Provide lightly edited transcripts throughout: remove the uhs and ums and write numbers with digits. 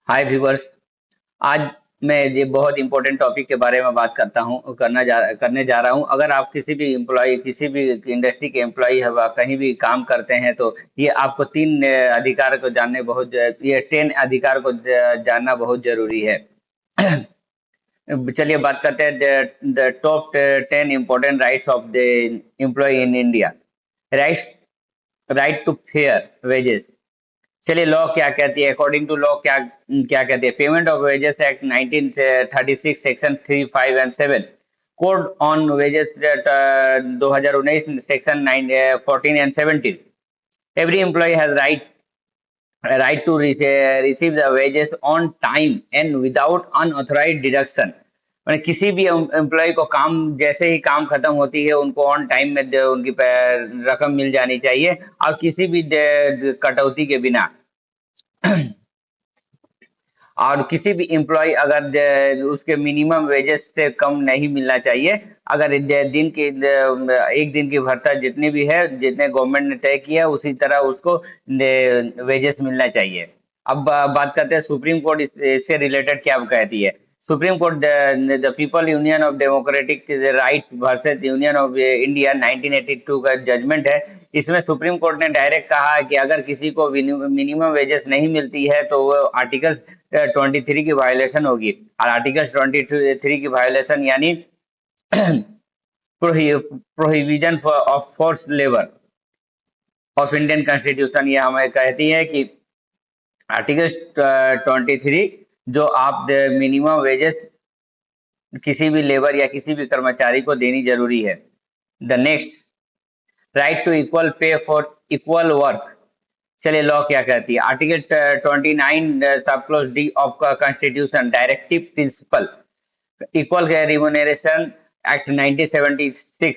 हाय viewers. आज मैं ये बहुत इंपॉर्टेंट टॉपिक के बारे में बात करने जा रहा हूँ। अगर आप किसी भी एम्प्लॉय किसी भी इंडस्ट्री के एम्प्लॉय है व कहीं भी काम करते हैं तो ये आपको तीन अधिकार को जानने ये 10 अधिकार को जानना बहुत जरूरी है। चलिए बात करते हैं the top 10 important rights of the employ in India. Right right to fair wages. चलिए लॉ क्या कहती है, अकॉर्डिंग टू लॉ क्या क्या कहती है। Payment of wages act 1936 section 3, 5 and 7। Code on wages 2019 section 14 and 17। Every employ has right to receive the wages on time and without unauthorized deduction। मैंने किसी भी एम्प्लॉय को काम जैसे ही काम खत्म होती है उनको ऑन टाइम में उनकी रकम मिल जानी चाहिए और किसी भी कटौती के बिना। और किसी भी एम्प्लॉय अगर उसके मिनिमम वेजेस से कम नहीं मिलना चाहिए। अगर एक दिन की भत्ता जितनी भी है, जितने गवर्नमेंट ने तय किया उसी तरह उसको वेजेस मिलना चाहिए। अब बात करते हैं सुप्रीम कोर्ट इससे रिलेटेड क्या कहती है। Supreme court the people union of democratic right versus Union of India 1982 का जजमेंट है। इसमें सुप्रीम कोर्ट ने डायरेक्ट कहा है कि अगर किसी को मिनिमम वेजेस नहीं मिलती है तो वो आर्टिकल 23 की वायलेशन होगी। और आर्टिकल 23 की वायलेशन यानी prohibition of force labour of Indian constitution, ये हमें कहती है कि आर्टिकल 23 जो आप मिनिमम वेजेस किसी भी लेबर या किसी भी कर्मचारी को देनी जरूरी है। The next, right to equal pay for equal work. चलिए लॉ क्या कहती है। Article 29 sub clause D of constitution directive principle equal remuneration act 1976।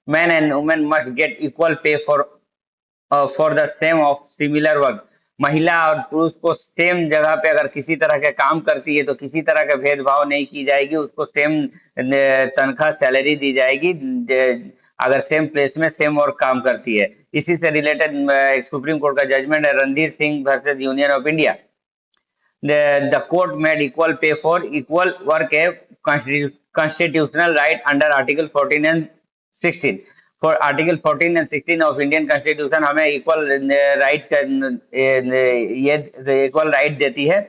Man and women must get equal pay for the same of similar work. महिला और पुरुष को same जगह पे अगर किसी तरह के काम करती है तो किसी तरह का भेदभाव नहीं की जाएगी, उसको सेम तनख्वाह सैलरी दी जाएगी अगर सेम प्लेस में सेम वर्क काम करती है। इसी से रिलेटेड सुप्रीम कोर्ट का जजमेंट है Randhir Singh versus Union of India. The court made equal pay for equal work a constitutional right under Article 14 and 16। For Article 14 and 16 of Indian Constitution हमें equal right ये equal right देती है।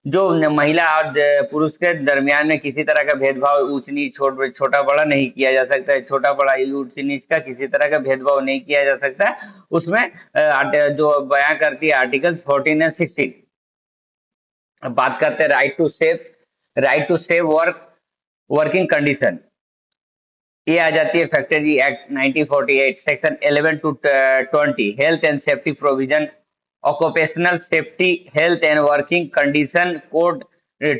जो महिला और पुरुष के दरमियान में किसी तरह का भेदभाव ऊंच नीच छोटा बड़ा नहीं किया जा सकता है। छोटा बड़ा ऊंच नीच का किसी तरह का भेदभाव नहीं किया जा सकता। उसमें जो बयां करती है आर्टिकल 14 एंड 16। अब बात करते हैं right to save working condition. ये आ जाती है factory act 1948 section 11 to 20 health and safety provision. Occupational safety health and working condition code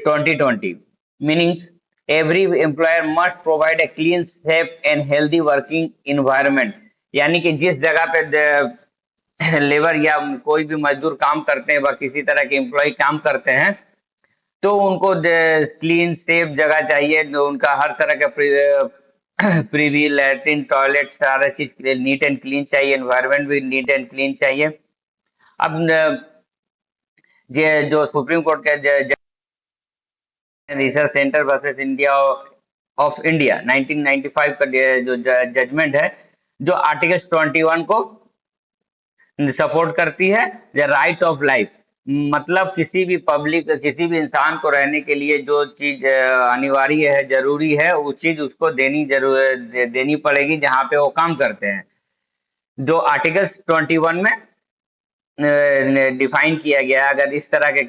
2020 meanings every employer must provide a clean safe and healthy working environment. यानी कि जिस जगह पे labour या कोई भी मजदूर काम करते हैं व किसी तरह के एम्प्लॉय काम करते हैं तो उनको क्लीन सेफ जगह चाहिए। जो उनका हर तरह का प्रीवी लैट्रिन टॉयलेट सारा चीज नीट एंड क्लीन चाहिए, एनवायरनमेंट भी नीट एंड क्लीन चाहिए। अब ये जो सुप्रीम कोर्ट के research centre versus India of India 1995 का जो जजमेंट है, जो आर्टिकल 21 को सपोर्ट करती है। द राइट ऑफ लाइफ मतलब किसी भी इंसान को रहने के लिए जो चीज अनिवार्य है, जरूरी है, वो चीज उसको देनी पड़ेगी जहां पे वो काम करते हैं। जो आर्टिकल 21 में डिफाइन किया गया है। अगर इस तरह के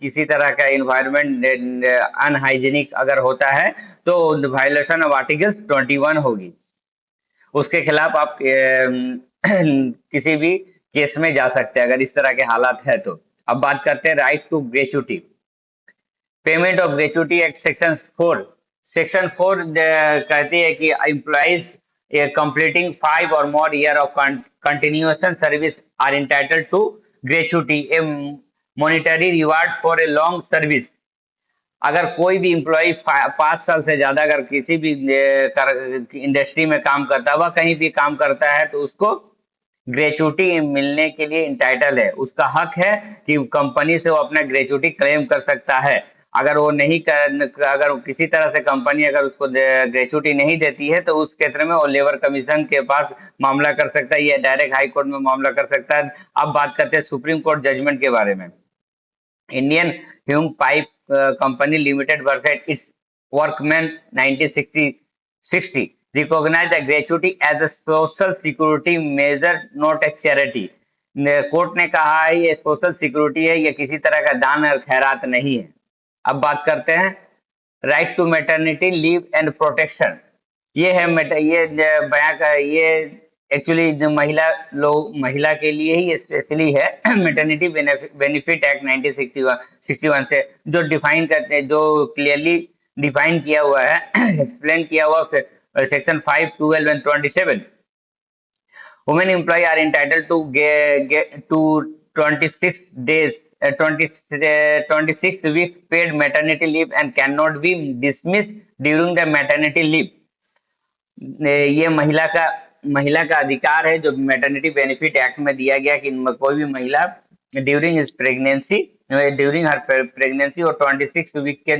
किसी तरह का इन्वायरमेंट अनहाइजीनिक अगर होता है तो वायलेशन ऑफ आर्टिकल 21 होगी। उसके खिलाफ आप किसी भी केस में जा सकते हैं अगर इस तरह के हालात है तो। अब बात करते हैं right to gratuity. Payment of gratuity act section 4 कहती है कि employees completing 5 or more year of continuation service are entitled to gratuity a monetary reward for a long service. अगर कोई भी इम्प्लॉय 5 साल से ज्यादा अगर किसी भी इंडस्ट्री में काम करता है, वह कहीं भी काम करता है तो उसको ग्रेचुटी मिलने के लिए इंटाइटल है, उसका हक है कि कंपनी से वो अपना ग्रेचुटी क्लेम कर सकता है। अगर वो नहीं कर, अगर किसी तरह से कंपनी अगर उसको ग्रेचुटी नहीं देती है तो उस क्षेत्र में वो लेबर कमीशन के पास मामला कर सकता है या डायरेक्ट हाई कोर्ट में मामला कर सकता है। अब बात करते हैं सुप्रीम कोर्ट जजमेंट के बारे में। Indian Hume pipe company limited versus it's workman 1960 recognize the gratuity as a social security measure, not a charity। Court ने कहा है ये सोशल सिक्योरिटी है, ये किसी तरह का दान और खैरात नहीं है। अब बात करते हैं right to maternity leave and protection. ये है ये बयां का ये एक्चुअली जो महिला के लिए ही स्पेशली है। मैटरनिटी बेनिफिट एक्ट 1961 से जो डिफाइन करते हैं, जो क्लियरली डिफाइन किया हुआ है, एक्सप्लेन किया हुआ section 5, 12 and 27। Women employees are entitled to get to 26 days, 26 weeks paid maternity leave and cannot be dismissed during the maternity leave। ये महिला का अधिकार है जो मैटरनिटी बेनिफिट एक्ट में दिया गया कि कोई भी महिला during his pregnancy during her pregnancy और 26 वीक के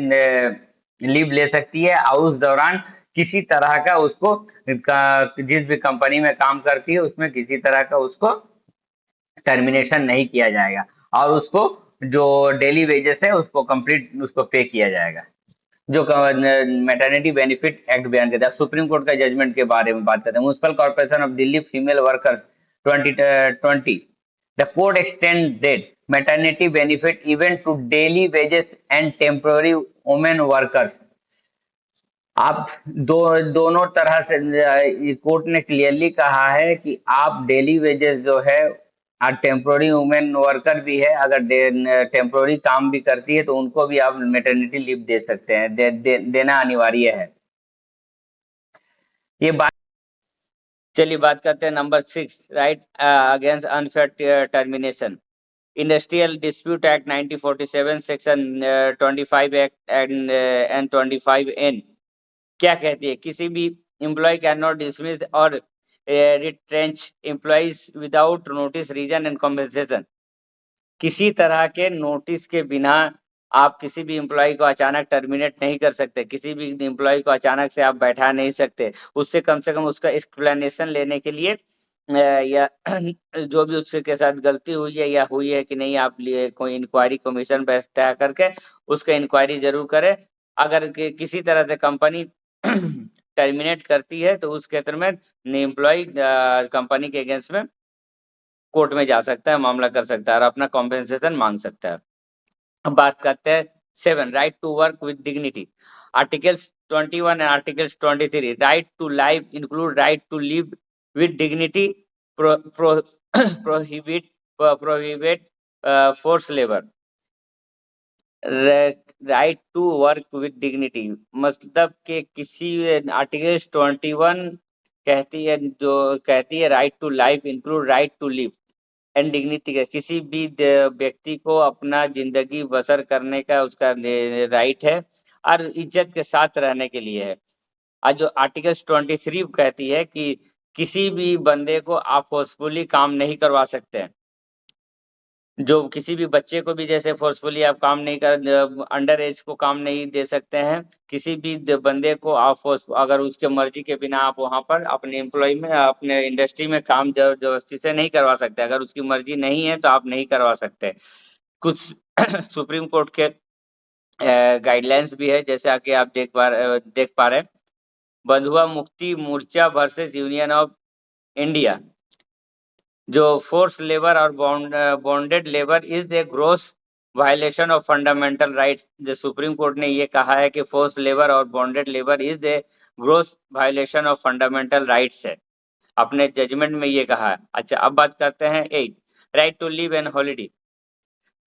लीव ले सकती है, और उस दौरान किसी तरह का उसको जिस भी कंपनी में काम करती है उसमें किसी तरह का उसको टर्मिनेशन नहीं किया जाएगा, और उसको जो डेली वेजेस है उसको कंप्लीट उसको पे किया जाएगा। जो मैटरनिटी बेनिफिट एक्ट बयान करता है। सुप्रीम कोर्ट का जजमेंट के बारे में बात करते हैं। Municipal corporation of Delhi female workers 2020 the court extended maternity benefit even to daily wages and temporary women workers. आप दोनों तरह से कोर्ट ने क्लियरली कहा है कि आप डेली वेजेस जो है, और टेम्पोररी वुमेन वर्कर भी है, अगर टेम्पोररी काम भी करती है तो उनको भी आप मैटरनिटी लीव दे सकते हैं, देना अनिवार्य है। ये बात चलिए बात करते हैं number 6, right against unfair termination. Industrial dispute act 1947 section 25 act and 25 N क्या कहती है? किसी भी employ can not dismiss or retrench employees without notice reason and compensation. किसी तरह के नोटिस के बिना आप किसी भी एम्प्लॉय को अचानक टर्मिनेट नहीं कर सकते, किसी भी एम्प्लॉय को अचानक से आप बैठा नहीं सकते। उससे कम से कम उसका एक्सप्लेनेशन लेने के लिए या जो भी उसके साथ गलती हुई है या हुई है कि नहीं, आप कोई इंक्वायरी कमीशन बैठा करके उसका इंक्वायरी जरूर करें। अगर किसी तरह से कंपनी टर्मिनेट करती है तो उस क्षेत्र में एम्प्लॉय कंपनी के अगेंस्ट में कोर्ट में जा सकता है, मामला कर सकता है और अपना कॉम्पेंसेशन मांग सकता है। अब बात करते हैं 7, right to work with dignity. Articles 21 and articles 23 right to life include right to live with dignity, prohibit force labour. Right to work with dignity मतलब कि किसी आर्टिकल 21 कहती है right to life include right to live and dignity का, किसी भी व्यक्ति को अपना जिंदगी बसर करने का उसका राइट है और इज्जत के साथ रहने के लिए है। और जो आर्टिकल 23 कहती है कि किसी भी बंदे को आप फोर्सफुली काम नहीं करवा सकते हैं। जो किसी भी बच्चे को भी जैसे फोर्सफुली आप काम नहीं कर, अंडर एज को काम नहीं दे सकते हैं। किसी भी बंदे को आप अगर उसके मर्जी के बिना आप वहां पर अपने एम्प्लॉय में अपने इंडस्ट्री में काम जबरदस्ती से नहीं करवा सकते। अगर उसकी मर्जी नहीं है तो आप नहीं करवा सकते। कुछ सुप्रीम कोर्ट के गाइडलाइंस भी है, जैसे आके आप देख पा रहे हैं। Bandhua Mukti Morcha versus Union of India, जो फोर्स लेबर और bonded labour is a gross violation of fundamental rights. जो सुप्रीम कोर्ट ने ये कहा है कि फोर्स लेबर और bonded labour is a gross violation of fundamental rights है, अपने जजमेंट में ये कहा है। अच्छा, अब बात करते हैं 8, right to live and holiday.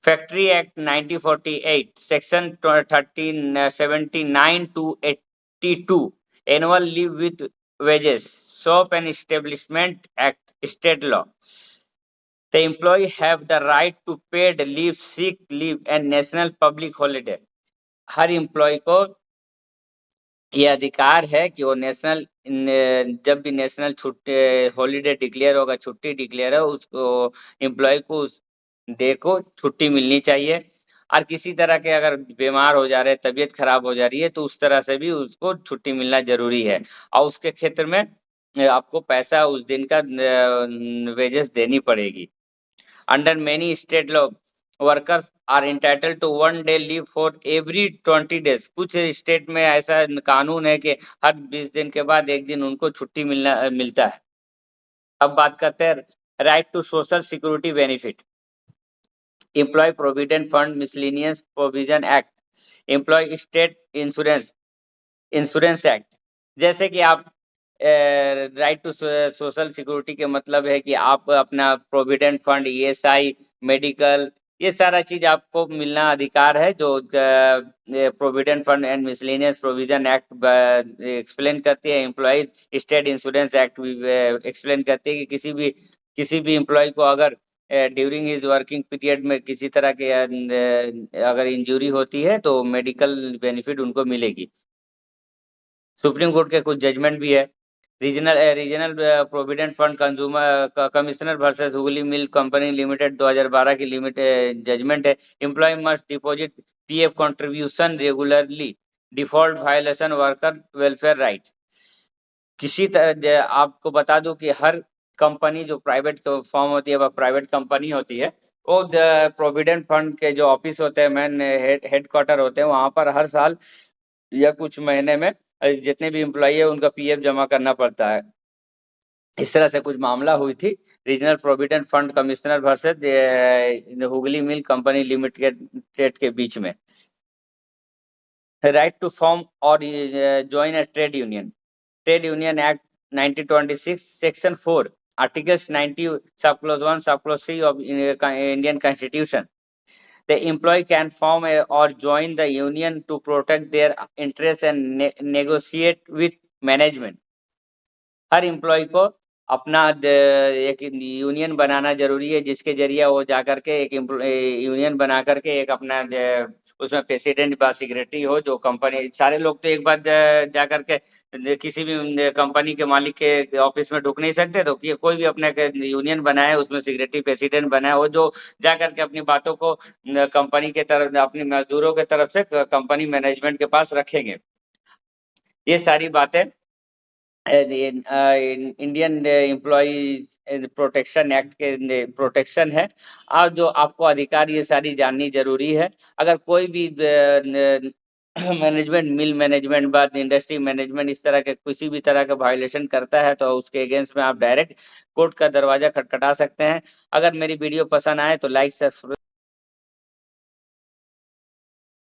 Factory act 1948 section 79 to 82 annual leave with wages, shop and establishment act state law. The employee have the right to paid leave, sick leave and national public holiday। हर employ को ये अधिकार है कि वो national जब भी national छुट्टी हॉलीडे डिक्लेयर होगा, छुट्टी डिक्लेयर है, उसको एम्प्लॉय को उस डे को छुट्टी मिलनी चाहिए। और किसी तरह के अगर बीमार हो जा रहे हैं, तबीयत खराब हो जा रही है, तो उस तरह से भी उसको छुट्टी मिलना जरूरी है। और उसके क्षेत्र में आपको पैसा उस दिन का वेजेस देनी पड़ेगी। Under many state law, workers are entitled to 1 day leave for every 20 days. कुछ स्टेट में ऐसा कानून है कि हर 20 दिन के बाद एक दिन उनको छुट्टी मिलता है। अब बात करते हैं right to social security benefit. Employ provident fund miscellaneous provision act, employ state insurance act. जैसे कि आप राइट टू सोशल सिक्योरिटी के मतलब है कि आप अपना प्रोविडेंट फंड, ईएसआई, मेडिकल, ये सारा चीज आपको मिलना अधिकार है, जो provident fund and miscellaneous provision act explain करती है। एम्प्लॉइज स्टेट इंश्योरेंस एक्ट भी एक्सप्लेन करती है कि किसी भी एम्प्लॉय को अगर ड्यूरिंग हिज वर्किंग पीरियड में किसी तरह के अगर इंजरी होती है तो मेडिकल बेनिफिट उनको मिलेगी। सुप्रीम कोर्ट के कुछ जजमेंट भी है। Regional provident fund consumer commissioner versus Hooghly mill company limited 2012 की लिमिटेड जजमेंट है। Employ must deposit PF contribution regularly, default violation worker welfare right. किसी तरह आपको बता दूं कि हर कंपनी जो प्राइवेट फॉर्म होती है, वह प्राइवेट कंपनी होती है, वो प्रोविडेंट फंड के जो ऑफिस होते हैं, मेन हेडक्वार्टर होते हैं, वहां पर हर साल या कुछ महीने में जितने भी एम्प्लॉई है उनका पीएफ जमा करना पड़ता है। इस तरह से कुछ मामला हुई थी regional provident fund commissioner versus Hooghly mill company limited के बीच में। राइट टू फॉर्म और join a trade union act 1926 section 4 articles 90 sub clause 1 sub clause 3 of Indian Constitution. The employee can form or join the union to protect their interests and negotiate with management. हर employ को अपना एक union बनाना जरूरी है, जिसके जरिए वो जाकर के एक यूनियन बना करके एक अपना उसमें प्रेसिडेंट या सेक्रेटरी हो, जो कंपनी सारे लोग तो एक बार जाकर के किसी भी कंपनी के मालिक के ऑफिस में ढुक नहीं सकते, तो कोई भी अपने यूनियन बनाए, उसमें सेक्रेटरी प्रेसिडेंट बनाए, वो जो जाकर के अपनी बातों को कंपनी के तरफ, अपनी मजदूरों के तरफ से कंपनी मैनेजमेंट के पास रखेंगे। ये सारी बातें इंडियन एम्प्लॉय प्रोटेक्शन एक्ट के प्रोटेक्शन है। और जो आपको अधिकार ये सारी जाननी जरूरी है। अगर कोई भी मैनेजमेंट, मिल मैनेजमेंट, बाद इंडस्ट्री मैनेजमेंट इस तरह के किसी भी तरह का वायलेशन करता है, तो उसके अगेंस्ट में आप डायरेक्ट कोर्ट का दरवाजा खटखटा सकते हैं। अगर मेरी वीडियो पसंद आए तो लाइक सब्सक्राइब